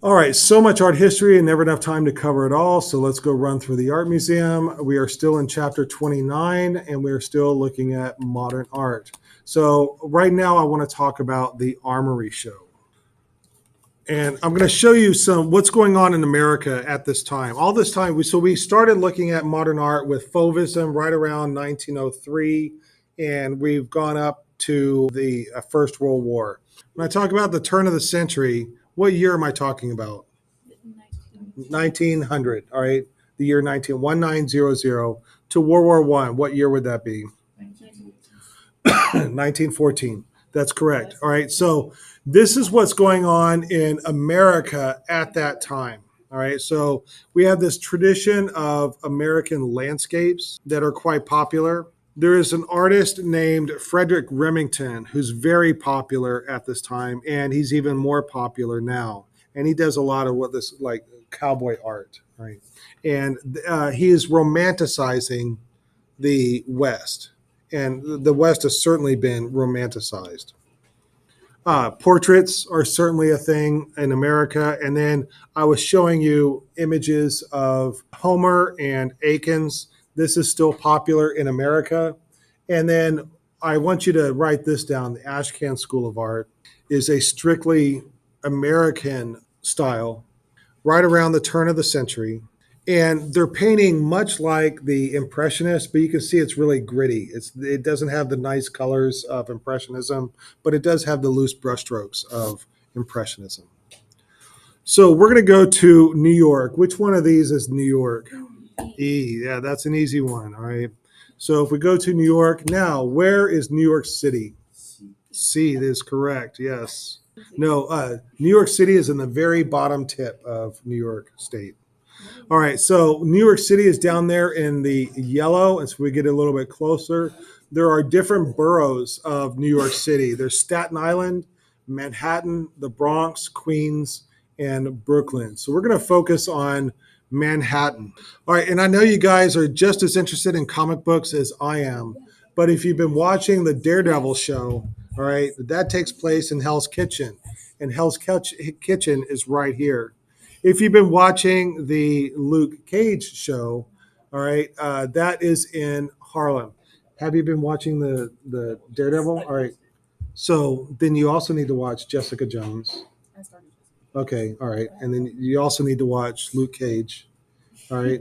All right, so much art history and never enough time to cover it all. So let's go run through the art museum. We are still in chapter 29 and we're still looking at modern art. So right now I want to talk about the Armory Show. And I'm going to show you what's going on in America at this time. All this time, we started looking at modern art with Fauvism right around 1903, and we've gone up to the First World War. When I talk about the turn of the century, what year am I talking about? 1900, all right? The year 1900 to World War One. What year would that be? 1914. That's correct. All right. So this is what's going on in America at that time. All right. So we have this tradition of American landscapes that are quite popular. There is an artist named Frederick Remington who's very popular at this time, and he's even more popular now. And he does a lot of what this like cowboy art, right? And he is romanticizing the West, and the West has certainly been romanticized. Portraits are certainly a thing in America. And then I was showing you images of Homer and Akins. This is still popular in America. And then I want you to write this down. The Ashcan School of Art is a strictly American style right around the turn of the century. And they're painting much like the Impressionists, but you can see it's really gritty. It doesn't have the nice colors of Impressionism, but it does have the loose brushstrokes of Impressionism. So we're going to go to New York. Which one of these is New York? E. Yeah, that's an easy one. All right. So if we go to New York now, where is New York City? C. That is correct. Yes. No, New York City is in the very bottom tip of New York State. All right, so New York City is down there in the yellow, and so we get a little bit closer. There are different boroughs of New York City. There's Staten Island, Manhattan, the Bronx, Queens, and Brooklyn. So we're going to focus on Manhattan. All right, and I know you guys are just as interested in comic books as I am, but if you've been watching the Daredevil show, all right, that takes place in Hell's Kitchen, and Hell's Kitchen is right here. If you've been watching the Luke Cage show, all right, that is in Harlem. Have you been watching the Daredevil? All right. So then you also need to watch Jessica Jones. Okay, all right. And then you also need to watch Luke Cage. All right.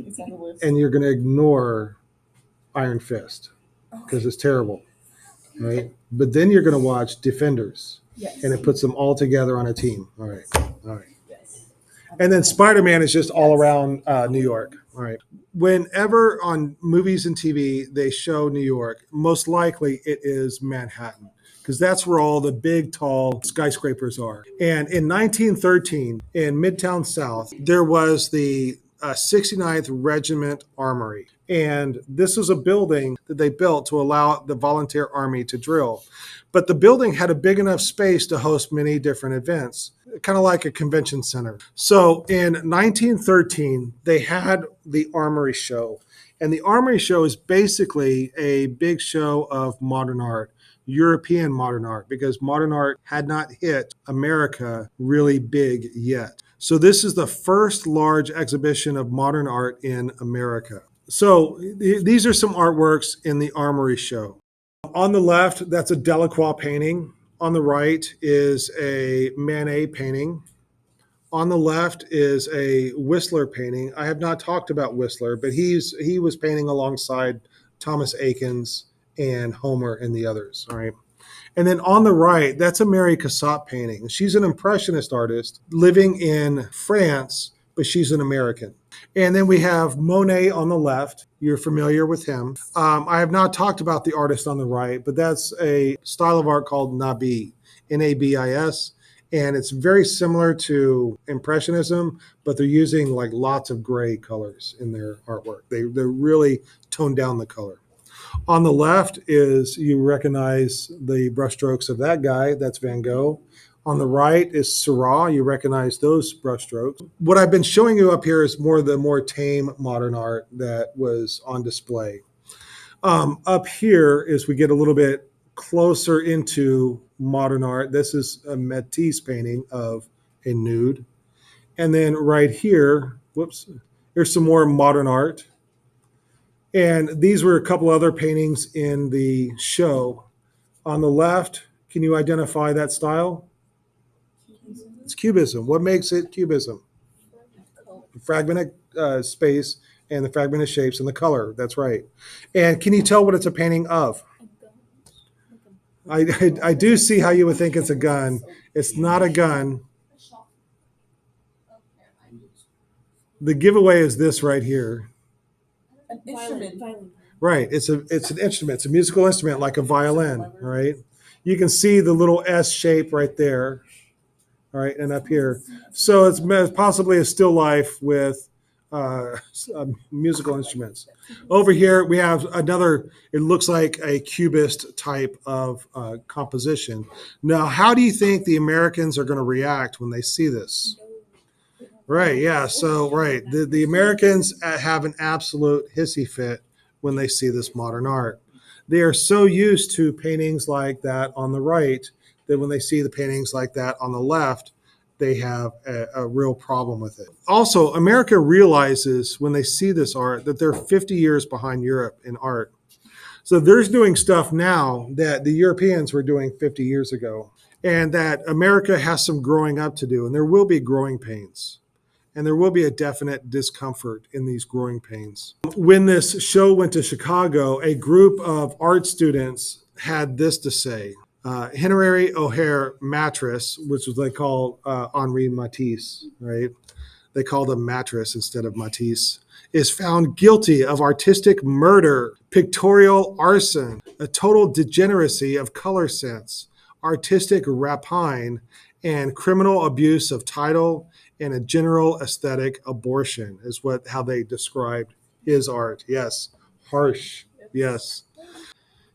And you're going to ignore Iron Fist because it's terrible. All right. But then you're going to watch Defenders. Yes. And it puts them all together on a team. All right. All right. And then Spider-Man is just all around New York. All right. Whenever on movies and TV they show New York, most likely it is Manhattan because that's where all the big, tall skyscrapers are. And in 1913, in Midtown South, there was the 69th Regiment Armory. And this was a building that they built to allow the volunteer army to drill. But the building had a big enough space to host many different events, kind of like a convention center. So in 1913, they had the Armory Show. And the Armory Show is basically a big show of modern art, European modern art, because modern art had not hit America really big yet. So this is the first large exhibition of modern art in America. So these are some artworks in the Armory Show. On the left, that's a Delacroix painting. On the right is a Manet painting. On the left is a Whistler painting. I have not talked about Whistler, but he was painting alongside Thomas Akins and Homer and the others. All right. And then on the right, that's a Mary Cassatt painting. She's an Impressionist artist living in France, but she's an American. And then we have Monet on the left. You're familiar with him. I have not talked about the artist on the right, but that's a style of art called Nabis, Nabis. And it's very similar to Impressionism, but they're using like lots of gray colors in their artwork. They're really toned down the color. On the left is, you recognize the brushstrokes of that guy. That's Van Gogh. On the right is Seurat. You recognize those brushstrokes. What I've been showing you up here is the more tame modern art that was on display. Up here is we get a little bit closer into modern art. This is a Matisse painting of a nude. And then right here, whoops, here's some more modern art. And these were a couple other paintings in the show. On the left, can you identify that style? It's cubism. What makes it cubism? The fragmented space and the fragmented shapes and the color. That's right. And can you tell what it's a painting of? I do see how you would think it's a gun. It's not a gun. The giveaway is this right here. An instrument. Right. It's an instrument. It's a musical instrument like a violin, right? You can see the little S shape right there, right, and up here. So it's possibly a still life with musical instruments. Over here we have another. It looks like a cubist type of composition. Now, how do you think the Americans are going to react when they see this? Right. Yeah. So, right. The Americans have an absolute hissy fit when they see this modern art. They are so used to paintings like that on the right that when they see the paintings like that on the left, they have a real problem with it. Also, America realizes when they see this art that they're 50 years behind Europe in art. So they're doing stuff now that the Europeans were doing 50 years ago, and that America has some growing up to do, and there will be growing pains. And there will be a definite discomfort in these growing pains. When this show went to Chicago, a group of art students had this to say. Henry O'Hare Mattress, which was they called Henri Matisse, right? They called him Mattress instead of Matisse, is found guilty of artistic murder, pictorial arson, a total degeneracy of color sense, artistic rapine, and criminal abuse of title, and a general aesthetic abortion is how they described his art. Yes, harsh. Yes.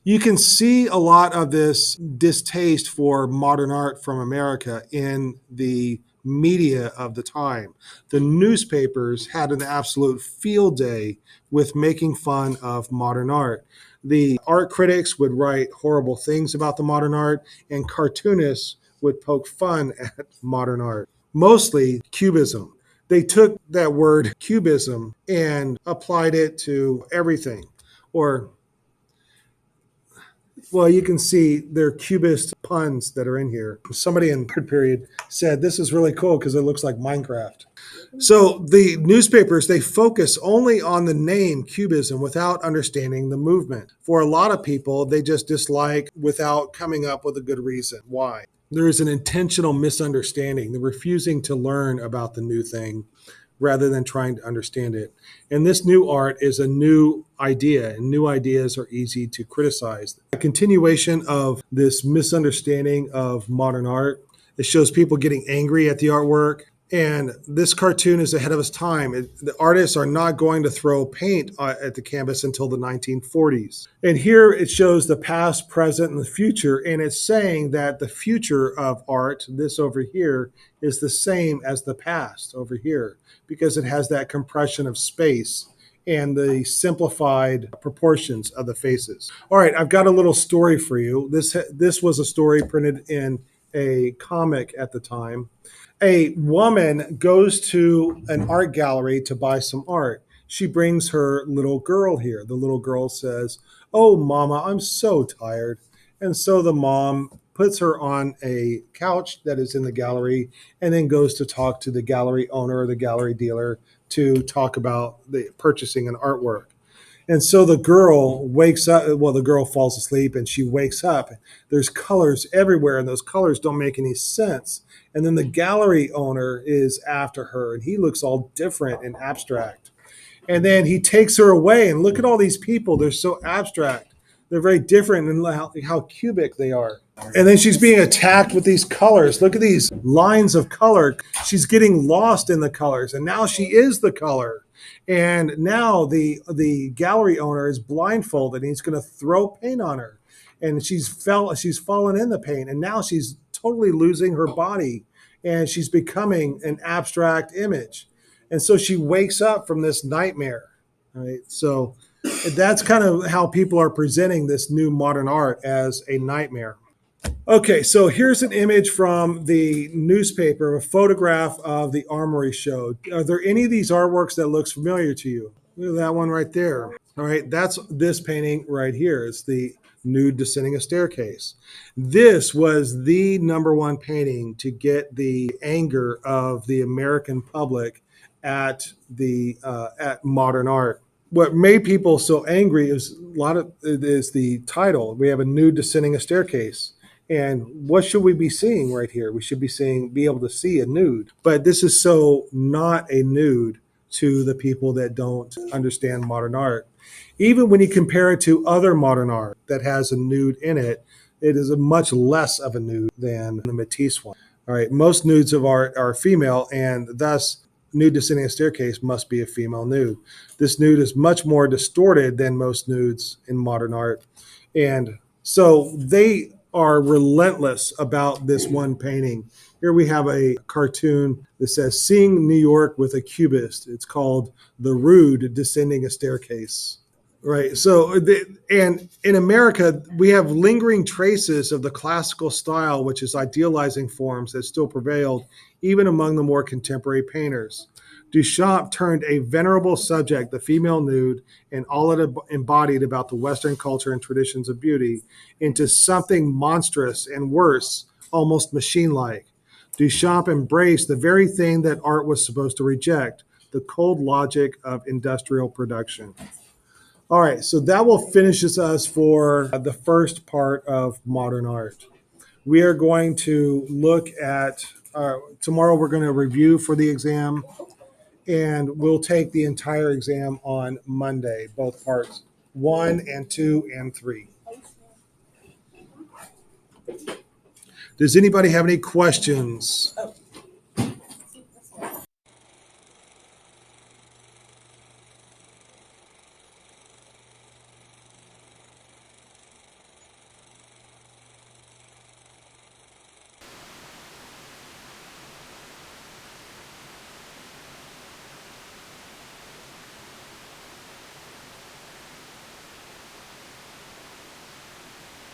You can see a lot of this distaste for modern art from America in the media of the time. The newspapers had an absolute field day with making fun of modern art. The art critics would write horrible things about the modern art, and cartoonists would poke fun at modern art. Mostly cubism. They took that word cubism and applied it to everything. Or, well, you can see they're cubist puns that are in here. Somebody in third period said, this is really cool because it looks like Minecraft. So the newspapers, they focus only on the name cubism without understanding the movement. For a lot of people, they just dislike without coming up with a good reason why. There is an intentional misunderstanding. They're refusing to learn about the new thing rather than trying to understand it. And this new art is a new idea, and new ideas are easy to criticize. A continuation of this misunderstanding of modern art. It shows people getting angry at the artwork. And this cartoon is ahead of its time. The artists are not going to throw paint at the canvas until the 1940s. And here it shows the past, present, and the future. And it's saying that the future of art, this over here, is the same as the past over here because it has that compression of space and the simplified proportions of the faces. All right, I've got a little story for you. This was a story printed in a comic at the time. A woman goes to an art gallery to buy some art. She brings her little girl here. The little girl says, "Oh, Mama, I'm so tired." And so the mom puts her on a couch that is in the gallery and then goes to talk to the gallery owner or the gallery dealer to talk about the purchasing an artwork. And so the girl wakes up, well, the girl falls asleep and she wakes up. There's colors everywhere, and those colors don't make any sense. And then the gallery owner is after her, and he looks all different and abstract. And then he takes her away, and look at all these people. They're so abstract. They're very different in how cubic they are. And then she's being attacked with these colors. Look at these lines of color. She's getting lost in the colors, and now she is the color. And now the gallery owner is blindfolded, and he's going to throw paint on her. And she's fallen in the paint, and now she's totally losing her body, and she's becoming an abstract image. And so she wakes up from this nightmare. Right? So that's kind of how people are presenting this new modern art, as a nightmare. Okay, so here's an image from the newspaper, a photograph of the Armory Show. Are there any of these artworks that looks familiar to you? Look at that one right there. All right, that's this painting right here. It's the nude descending a staircase. This was the number one painting to get the anger of the American public at modern art. What made people so angry is the title. We have a nude descending a staircase. And what should we be seeing right here? We should be able to see a nude. But this is so not a nude to the people that don't understand modern art. Even when you compare it to other modern art that has a nude in it, it is a much less of a nude than the Matisse one. All right, most nudes of art are female, and thus nude descending a staircase must be a female nude. This nude is much more distorted than most nudes in modern art. And so they are relentless about this one painting. Here we have a cartoon that says, Seeing New York with a Cubist. It's called The Rude Descending a Staircase. Right. And in America, we have lingering traces of the classical style, which is idealizing forms that still prevailed even among the more contemporary painters. Duchamp turned a venerable subject, the female nude, and all it embodied about the Western culture and traditions of beauty, into something monstrous and worse, almost machine-like. Duchamp embraced the very thing that art was supposed to reject, the cold logic of industrial production. All right, so that will finish us for the first part of modern art. We are going to look at, tomorrow we're going to review for the exam, and we'll take the entire exam on Monday, both parts, 1 and 2 and 3. Does anybody have any questions?